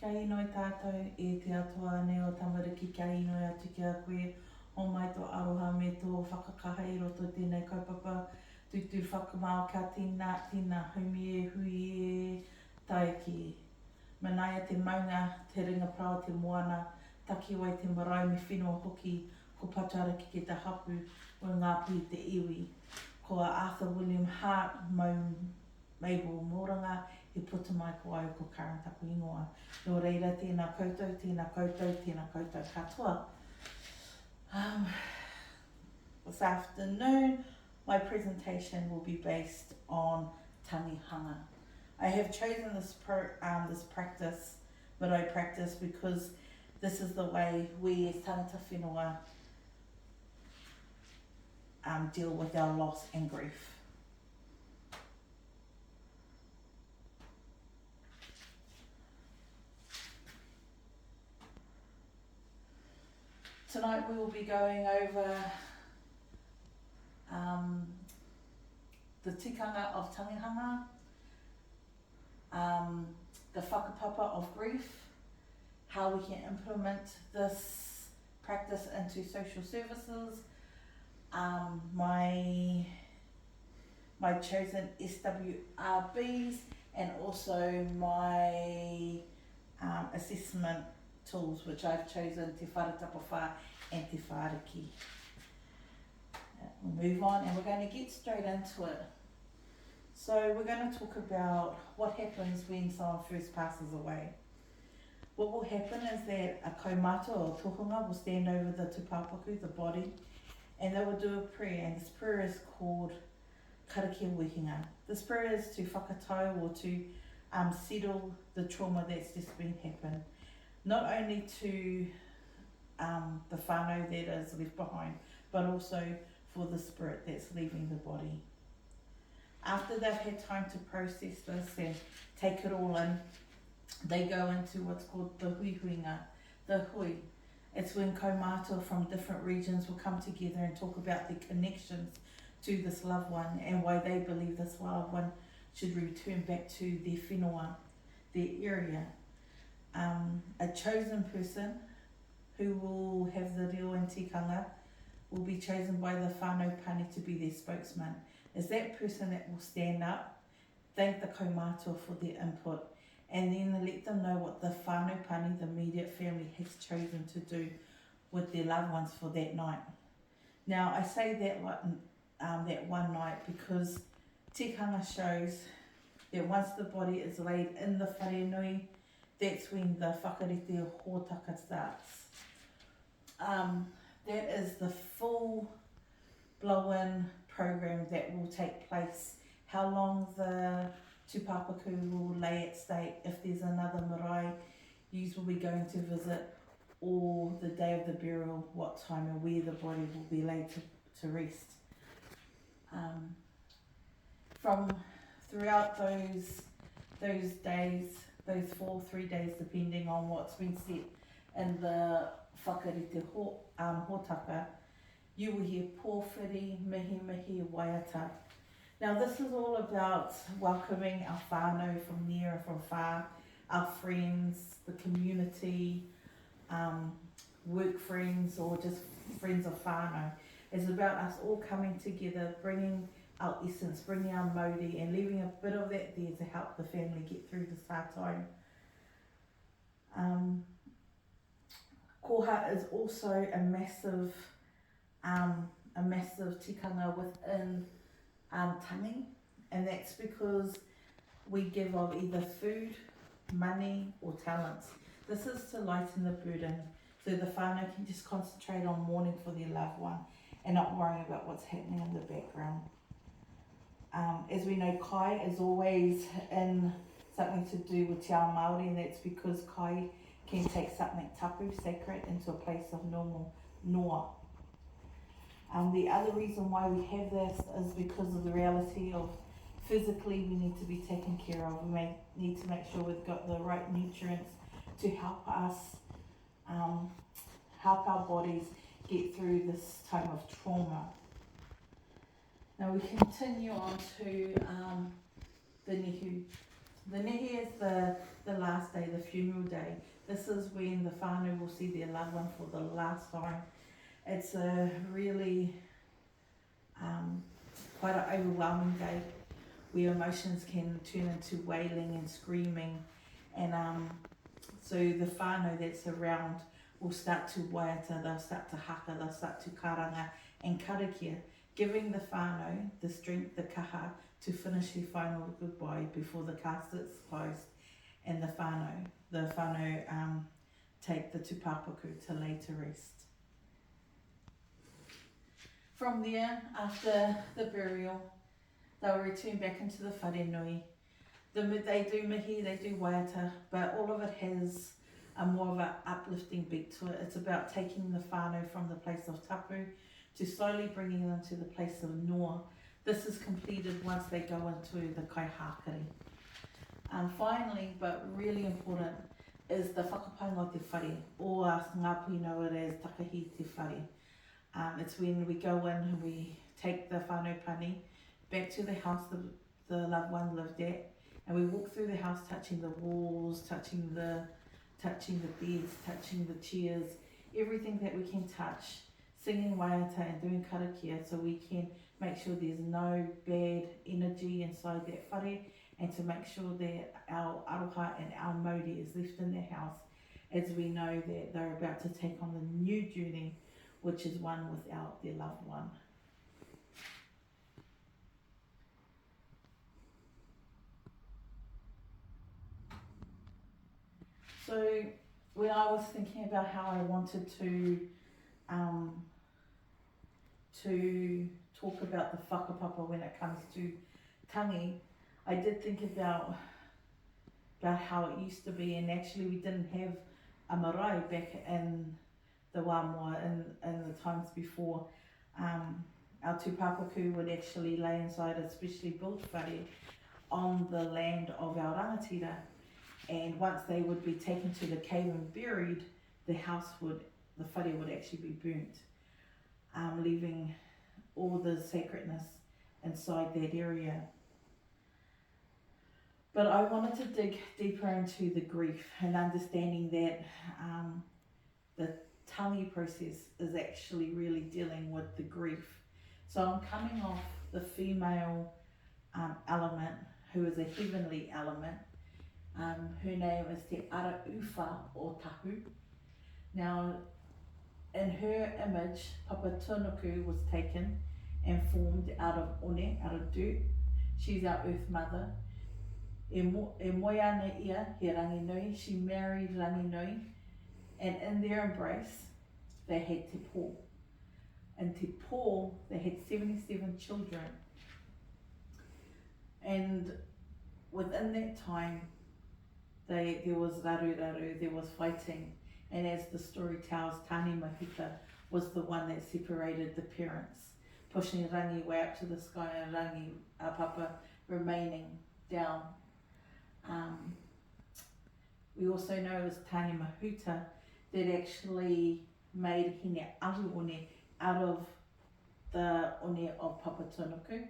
Kia ino i tātou e te atua ne o tamariki kia ino i atu ki a koe. O mai tō aroha me tō whakakaha i roto tēnei kaupapa. Tutu whakamao kia tīna haumi e hui e taiki. Manaia te maunga, te ringa prau, te moana, taki wai te marae me whenua hoki, ko pataraki ki te hapu o ngā pui te iwi. Ko Arthur William Hart, mau Mabel Moranga, he puta mai ko ai ko Karen Taku Ingoa. Nō reira, tēnā koutou, tēnā koutou, tēnā koutou katoa. This afternoon, my presentation will be based on tangihanga. I have chosen this practice, marae practice, because this is the way we as tangata whenua deal with our loss and grief. Tonight we will be going over the tikanga of tangihanga, the whakapapa of grief, how we can implement this practice into social services, my chosen SWRBs, and also my assessment tools, which I've chosen Te Wharatapawha and Te Whāriki. We'll move on and we're going to get straight into it. So we're going to talk about what happens when someone first passes away. What will happen is that a kaumata or tohunga will stand over the tupapaku, the body, and they will do a prayer, and this prayer is called karakia wehinga. This prayer is to whakatau or to settle the trauma that's just been happened. Not only to the whānau that is left behind, but also for the spirit that's leaving the body. After they've had time to process this and take it all in, they go into what's called the huihuinga, the hui. It's when kaumata from different regions will come together and talk about their connections to this loved one and why they believe this loved one should return back to their whenua, their area. A chosen person who will have the reo and tikanga will be chosen by the whānau pani to be their spokesman. Is that person that will stand up, thank the kaumata for their input, and then let them know what the whānau pani, the immediate family, has chosen to do with their loved ones for that night. Now, I say that one night because tikanga shows that once the body is laid in the wharenui, that's when the whakarete o hōtaka starts. That is the full blow-in program that will take place. How long the tūpapaku will lay at state, if there's another marae you will be going to visit, or the day of the burial, what time and where the body will be laid to rest. From throughout those days, those 3 days, depending on what's been said in the whakarete hōtaka, you will hear pōwhiri, mihi mihi, waiata. Now this is all about welcoming our whānau from near and from far, our friends, the community, work friends, or just friends of whānau. It's about us all coming together, bringing our essence, bringing our mauri, and leaving a bit of that there to help the family get through this hard time. Koha is also a massive tikanga within tangi, and that's because we give of either food, money, or talents. This is to lighten the burden, so the whānau can just concentrate on mourning for their loved one and not worrying about what's happening in the background. As we know, kai is always in something to do with te ao Māori, and that's because kai can take something tapu, sacred, into a place of normal noa. The other reason why we have this is because of the reality of physically we need to be taken care of. We may need to make sure we've got the right nutrients to help us, help our bodies get through this time of trauma. Now we continue on to the nihu. The nehe is the last day, the funeral day. This is when the whānau will see their loved one for the last time. It's a really quite an overwhelming day where emotions can turn into wailing and screaming, and so the whānau that's around will start to waiata, they'll start to haka, they'll start to karanga and karakia, giving the whānau the strength, the kaha, to finish their final goodbye before the casket's closed, and the whānau take the tūpapaku to lay to rest. From there, after the burial, they'll return back into the wharenui. They do mihi, they do waiata, but all of it has a more of an uplifting beat to it. It's about taking the whānau from the place of tapu to slowly bringing them to the place of noa. This is completed once they go into the kaihākari. Finally, but really important, is the whakapainga o te whare, or as ngā pui know it as takahi te whare. It's when we go in and we take the whānau pani back to the house the loved one lived at, and we walk through the house touching the walls, touching the beds, touching the chairs, everything that we can touch, singing waiata and doing karakia, so we can make sure there's no bad energy inside that whare, and to make sure that our aroha and our mauri is left in their house, as we know that they're about to take on the new journey, which is one without their loved one. So when I was thinking about how I wanted to talk about the whakapapa when it comes to tangi, I did think about how it used to be, and actually we didn't have a marae back in the Wāmoa in the times before. Our tūpapaku would actually lay inside a specially built whare on the land of our rangatira, and once they would be taken to the cave and buried, the whare would actually be burnt, leaving all the sacredness inside that area. But I wanted to dig deeper into the grief and understanding that the tangi process is actually really dealing with the grief. So I'm coming off the female element, who is a heavenly element. Her name is Te Ara Uwha o Tahu. Now, in her image, Papa Tunuku was taken and formed out of one, out of dirt. She's our earth mother. E moiana ia, he Ranginui, she married Ranginui, and in their embrace, they had Te Pō. In Te Pō, they had 77 children. And within that time, there was raru, there was fighting, and as the story tells, Tāne Mahuta was the one that separated the parents, pushing Rangi way up to the sky and Rangi, our papa, remaining down. We also know it was Tāne Mahuta that actually made Hine Ahu One out of the one of Papa Tunuku,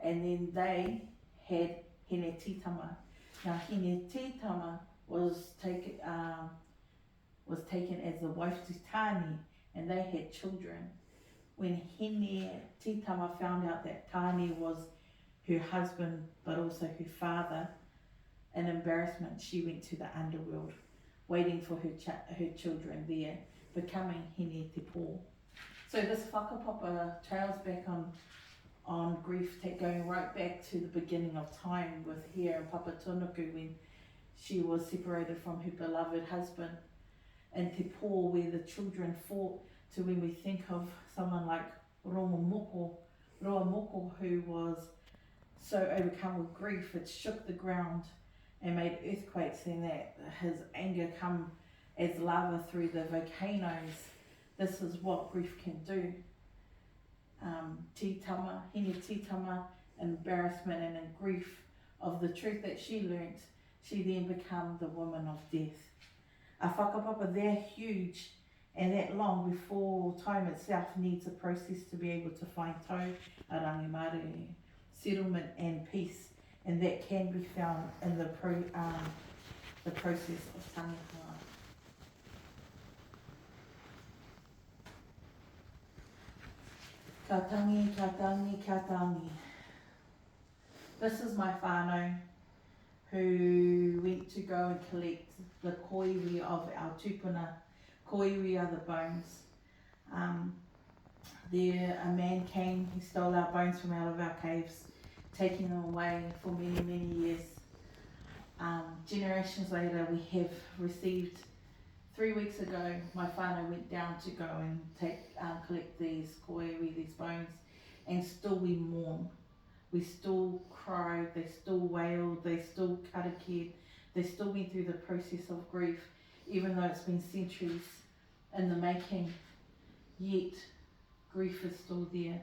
and then they had Hine Titama. Now Hine Titama was taken as the wife to Tāne, and they had children. When Hine Titama found out that Tāne was her husband but also her father, in embarrassment she went to the underworld, waiting for her children there, becoming Hine Te Pō. So this whakapapa trails back on grief, going right back to the beginning of time with her and Papa Tunuku, when she was separated from her beloved husband, and Te Pō, where the children fought, to when we think of someone like Roa Moko, who was so overcome with grief it shook the ground and made earthquakes, and that his anger come as lava through the volcanoes. This is what grief can do. Hine Titama, embarrassment and in grief of the truth that she learnt, she then became the woman of death. A whakapapa that huge and that long before time itself needs a process to be able to find tau, a rangimare, settlement and peace. and that can be found in the process of tangihanga. Ka tangi, ka tangi, ka tangi. This is my whānau who went to go and collect the koiwi of our tupuna. Koiwi are the bones. There, a man came, he stole our bones from out of our caves, taking them away for many, many years. Generations later, we have received, 3 weeks ago, my whānau went down to go and collect these koiwi, these bones, and still we mourn. We still cried, they still wailed, they still karakia, they still went through the process of grief, even though it's been centuries in the making, yet grief is still there.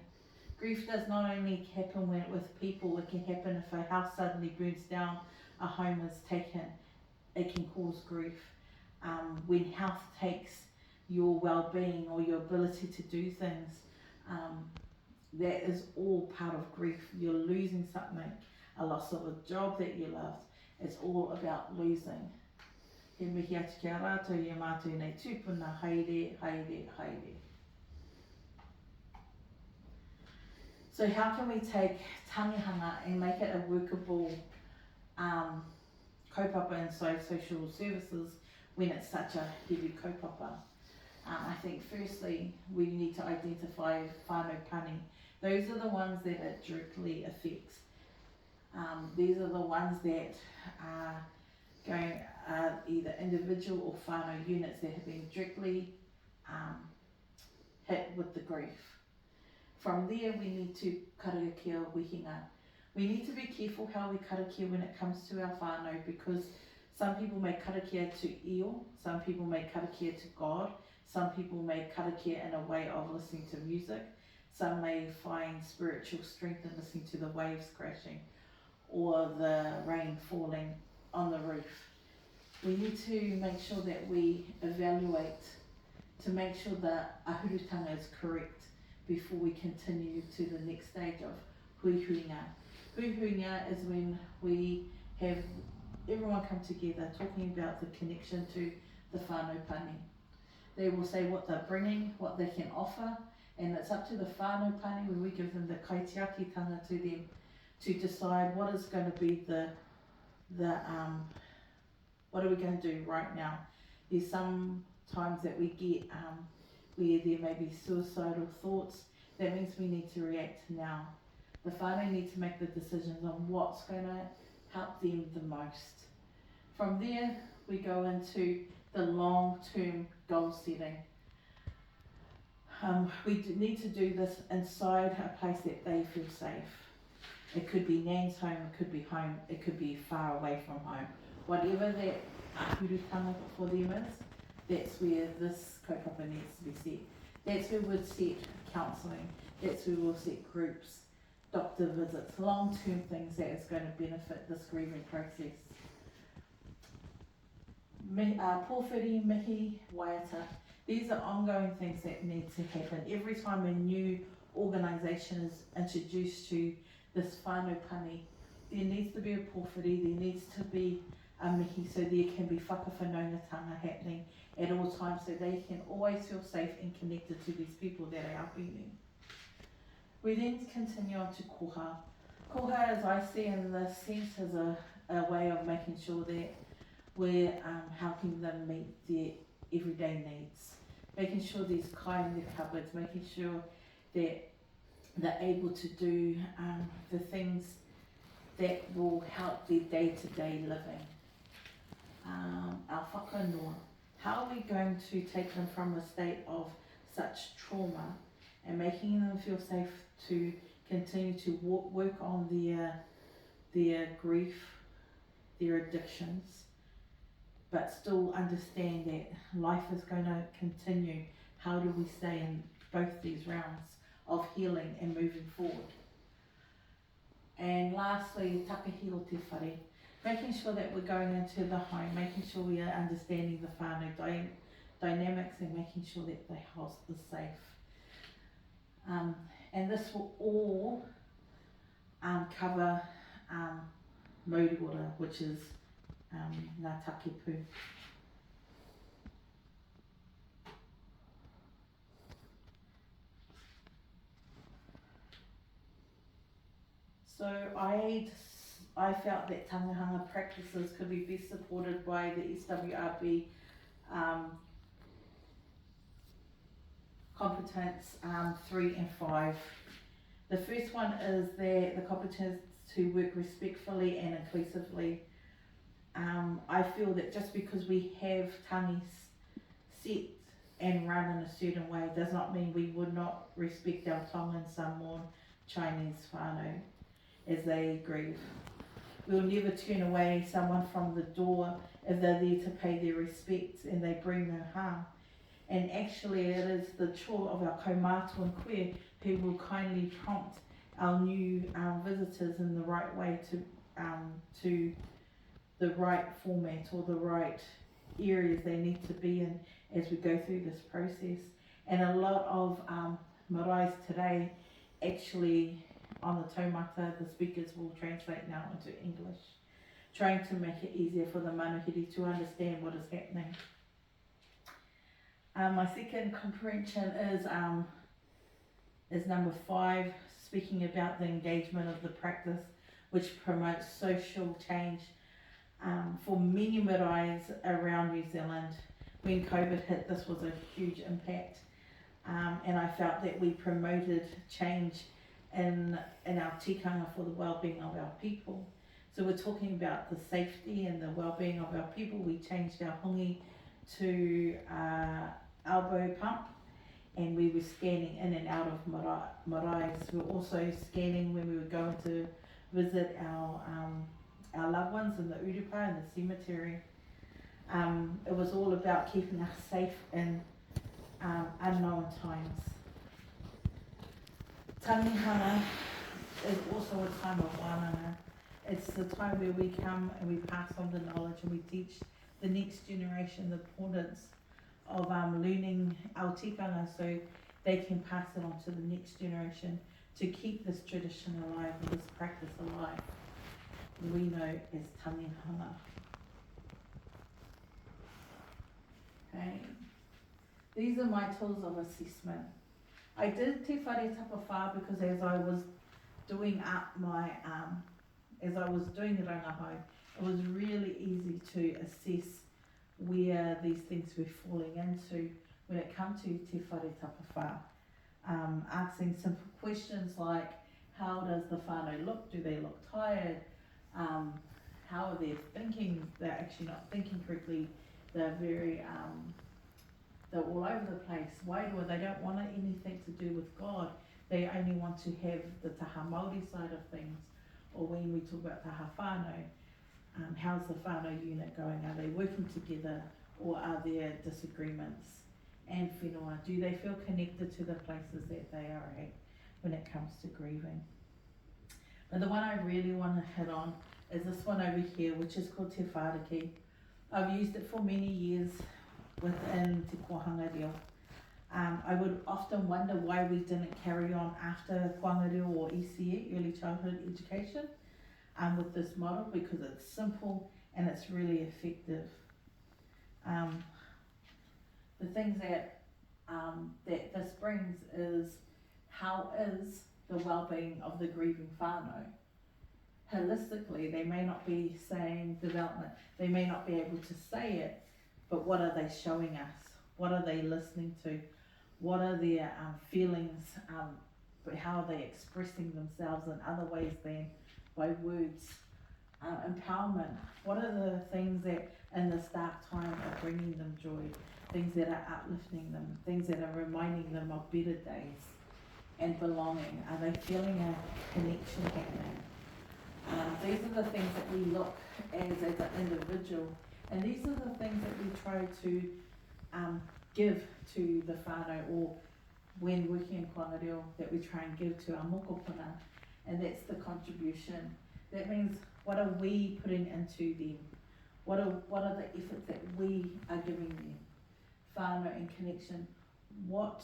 Grief does not only happen with people, it can happen if a house suddenly burns down, a home is taken, it can cause grief. When health takes your well-being or your ability to do things, that is all part of grief. You're losing something, a loss of a job that you loved. It's all about losing. He mihi atu ki a rātou i a mātou nei tūpuna, haere, haere, haere. So how can we take tangihanga and make it a workable kaupapa inside social services when it's such a heavy kaupapa? I think firstly we need to identify whānau pani. Those are the ones that it directly affects. These are the ones that are either individual or whānau units that have been directly hit with the grief. From there we need to karakia wehinga. We need to be careful how we karakia when it comes to our whānau, because some people may karakia to io, some people may karakia to God, some people may karakia in a way of listening to music, some may find spiritual strength in listening to the waves crashing or the rain falling on the roof. We need to make sure that we evaluate to make sure that ahurutanga is correct before we continue to the next stage of huihuinga. Huihuinga is when we have everyone come together talking about the connection to the whānau pani. They will say what they're bringing, what they can offer, and it's up to the whānau pani when we give them the kaitiakitanga to them to decide what is going to be the what are we going to do right now. There's some times that we get where there may be suicidal thoughts. That means we need to react now. The whānau need to make the decisions on what's going to help them the most. From there, we go into the long-term goal setting. We need to do this inside a place that they feel safe. It could be Nan's home, it could be home, it could be far away from home. Whatever that ahurutanga for them is, that's where this kaupapa needs to be set. That's where we'd set counselling, that's where we'll set groups, doctor visits, long-term things that is going to benefit this grieving process. Pōwhiri, mihi, waiata, these are ongoing things that need to happen. Every time a new organisation is introduced to this whānau pani, there needs to be a pōwhiri, there needs to be a mihi, so there can be whakawhanaungatanga happening at all times, so they can always feel safe and connected to these people that are helping them. We then continue on to koha. Koha, as I see in this sense, is a way of making sure that we're helping them meet their everyday needs, making sure there's kai in their cupboards, making sure that they're able to do the things that will help their day-to-day living. Our whakanoa. How are we going to take them from a state of such trauma and making them feel safe to continue to work on their grief, their addictions, but still understand that life is going to continue? How do we stay in both these realms of healing and moving forward? And lastly, takahiro te whare. Making sure that we're going into the home, making sure we are understanding the whānau dynamics and making sure that the house is safe. And this will all cover Mauriora, which is ngā takepu. So I felt that tangihanga practices could be best supported by the SWRB competence 3 and 5. The first one is the competence to work respectfully and inclusively. I feel that just because we have tangi set and run in a certain way does not mean we would not respect our Tongan, Samoan, Chinese whānau as they grieve. We will never turn away someone from the door if they're there to pay their respects and they bring no harm. And actually it is the chore of our kaumātua and koe who will kindly prompt our new visitors in the right way to the right format or the right areas they need to be in as we go through this process. And a lot of maraes today, actually on the taumata, the speakers will translate now into English, trying to make it easier for the manuhiri to understand what is happening. My second comprehension is number 5, speaking about the engagement of the practice which promotes social change. For many maraes around New Zealand, when COVID hit, this was a huge impact, and I felt that we promoted change in our tikanga for the well-being of our people. So we're talking about the safety and the well-being of our people. We changed our hongi to elbow pump, and we were scanning in and out of maraes. We were also scanning when we were going to visit our loved ones in the urupa and the cemetery. It was all about keeping us safe in unknown times. Tangihanga is also a time of wānanga. It's the time where we come and we pass on the knowledge and we teach the next generation the importance of learning our tikanga so they can pass it on to the next generation to keep this tradition alive, this practice alive. We know as tangihanga. Okay. These are my tools of assessment. I did te whare tapawhā because as I was doing up my, as I was doing rangahau, it was really easy to assess where these things were falling into when it comes to te whare tapawhā. Asking simple questions like, how does the whānau look? Do they look tired? How are they thinking? They're actually not thinking correctly. They're very, they're all over the place. Why do they don't want anything to do with God? They only want to have the taha Māori side of things. Or when we talk about taha whānau, how's the whānau unit going? Are they working together or are there disagreements? And whenua, do they feel connected to the places that they are at when it comes to grieving? But the one I really want to hit on is this one over here, which is called Te Whāriki. I've used it for many years within Te Kohanga Reo. I would often wonder why we didn't carry on after Kohanga Reo or ECE, Early Childhood Education, with this model, because it's simple and it's really effective. The things that that this brings is, how is the well-being of the grieving whānau? Holistically, they may not be saying development, they may not be able to say it, but what are they showing us? What are they listening to? What are their feelings? How are they expressing themselves in other ways than by words? Empowerment. What are the things that in this dark time are bringing them joy? Things that are uplifting them, things that are reminding them of better days and belonging. Are they feeling a connection happening? These are the things that we look as an individual, and these are the things that we try to give to the whānau, or when working in Kohanga Reo, that we try and give to our mokopuna, and that's the contribution. That means, what are we putting into them? What are the efforts that we are giving them? Whānau and connection. What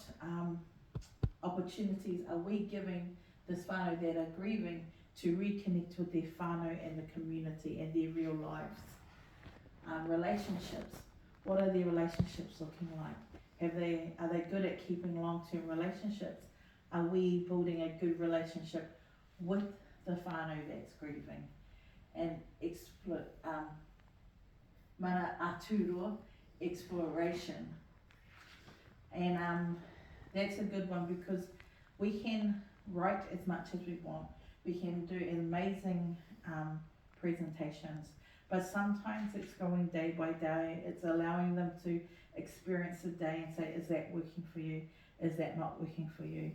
opportunities are we giving this whānau that are grieving to reconnect with their whānau and the community and their real lives. Relationships. What are their relationships looking like? Are they good at keeping long-term relationships? Are we building a good relationship with the whānau that's grieving? And mana aturua, exploration. And that's a good one because we can write as much as we want. We can do amazing presentations, but sometimes it's going day by day. It's allowing them to experience the day and say, is that working for you? Is that not working for you?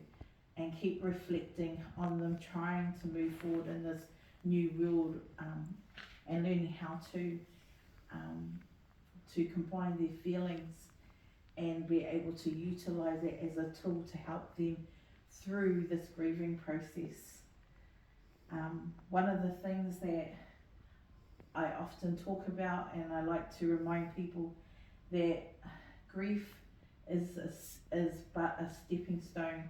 And keep reflecting on them trying to move forward in this new world and learning how to combine their feelings and be able to utilize it as a tool to help them through this grieving process. One of the things that I often talk about, and I like to remind people, that grief is but a stepping stone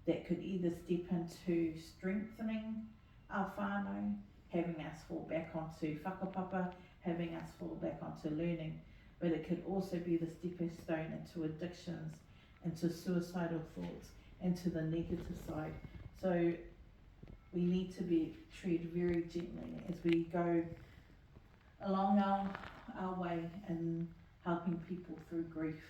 that could either step into strengthening our whānau, having us fall back onto whakapapa, having us fall back onto learning, but it could also be the stepping stone into addictions, into suicidal thoughts, into the negative side. So we need to be treated very gently as we go along our way in helping people through grief.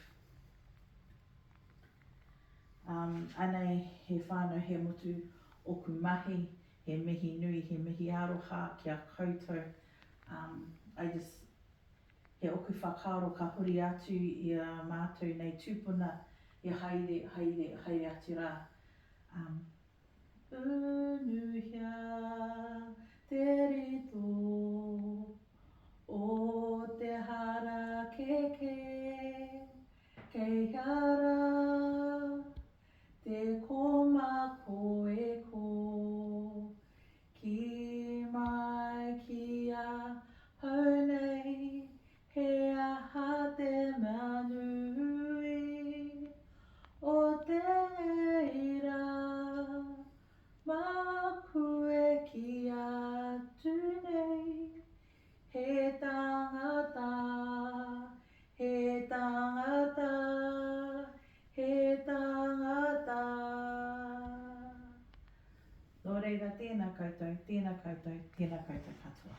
Anei he whānau he motu oku mahi, he mihi nui, he mihi aroha kia koutou. He oku whakaro ka huri atu i a mātou nei tūpuna i haere atu rā. Unuhia te rito o te hara keke, kei hara te koma koe ko, ki mai ki a hau nei, he aha te manui, o te eira, makue ki atu nei, he tangata, he tangata, he tangata. Nō reira, tēnā koutou, tēnā koutou, tēnā koutou katoa.